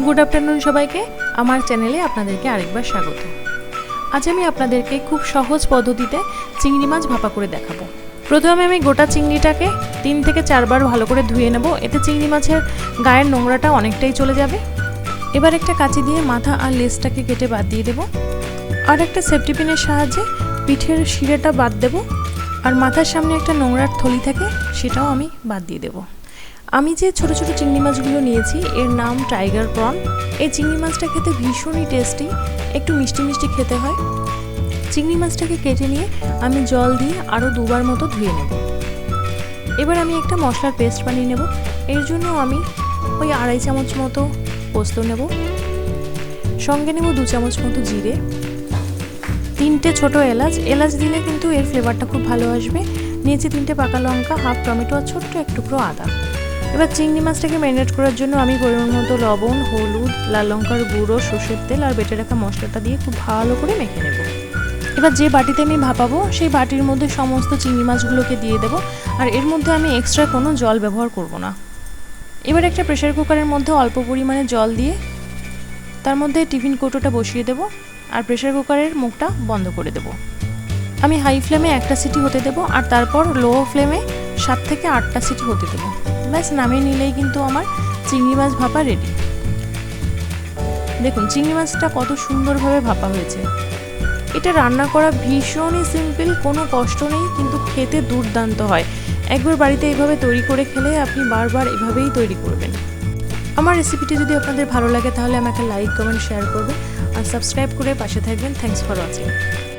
Good afternoon সবাইকে, আমার চ্যানেলে আপনাদেরকে আরেকবার স্বাগত। আজ আমি আপনাদেরকে খুব সহজ পদ্ধতিতে চিংড়ি মাছ ভাপা করে দেখাবো। প্রথমে আমি গোটা চিংড়িটাকে 3 থেকে 4 বার ভালো করে ধুয়ে নেব, এতে চিংড়ি মাছের গায়ের নোংরাটা অনেকটাই চলে যাবে। এবার একটা কাঁচি দিয়ে মাথা আর লেজটাকে কেটে বাদ দিয়ে দেব, আর একটা সেফটি পিনের সাহায্যে পিঠের শিরাটা বাদ দেব, আর মাথার সামনে একটা নোংরার থলি থাকে সেটাও আমি বাদ দিয়ে দেবো। আমি যে ছোট ছোট চিংড়ি মাছগুলো নিয়েছি এর নাম টাইগার প্রন। এই চিংড়ি মাছটা খেতে ভীষণই টেস্টি, একটু মিষ্টি মিষ্টি খেতে হয়। চিংড়ি মাছটাকে কেটে নিয়ে আমি জল দিয়ে আরও 2 বার মতো ধুয়ে নেব। এবার আমি একটা মশলার পেস্ট বানিয়ে নেব। এর জন্য আমি ওই 2.5 চামচ মতো পোস্ত নেব, সঙ্গে নেব 2 চামচ মতো জিরে, 3টে ছোট এলাচ দিলে কিন্তু এর ফ্লেভারটা খুব ভালো আসবে। নিয়েছি 3টে পাকা লঙ্কা, হাফ টমেটো আর ছোট্ট এক টুকরো আদা। এবার চিংড়ি মাছটাকে ম্যারিনেট করার জন্য আমি পরিমাণ মতো লবণ, হলুদ, লাল লঙ্কার গুঁড়ো, সর্ষের তেল আর বেটে রাখা মশলাটা দিয়ে খুব ভালো করে মেখে নেব। এবার যে বাটিতে আমি ভাপাবো সেই বাটির মধ্যে সমস্ত চিংড়ি মাছগুলোকে দিয়ে দেবো, আর এর মধ্যে আমি এক্সট্রা কোনো জল ব্যবহার করব না। এবার একটা প্রেসার কুকারের মধ্যে অল্প পরিমাণে জল দিয়ে তার মধ্যে টিফিন কৌটোটা বসিয়ে দেবো, আর প্রেসার কুকারের মুখটা বন্ধ করে দেবো। আমি হাই ফ্লেমে 1টা সিটি হতে দেবো, আর তারপর লো ফ্লেমে 7 থেকে 8টা সিটি হতে দেবো। ব্যাস, নামিয়ে নিলেই কিন্তু আমার চিংড়ি মাছ ভাপা রেডি। দেখুন চিংড়ি মাছটা কত সুন্দরভাবে ভাপা হয়েছে। এটা রান্না করা ভীষণই সিম্পল, কোনো কষ্ট নেই, কিন্তু খেতে দুর্দান্ত হয়। একবার বাড়িতে এইভাবে তৈরি করে খেলে আপনি বারবার এভাবেই তৈরি করবেন। আমার রেসিপিটি যদি আপনাদের ভালো লাগে তাহলে আমাকে লাইক, কমেন্ট, শেয়ার করবেন আর সাবস্ক্রাইব করে পাশে থাকবেন। Thanks for watching.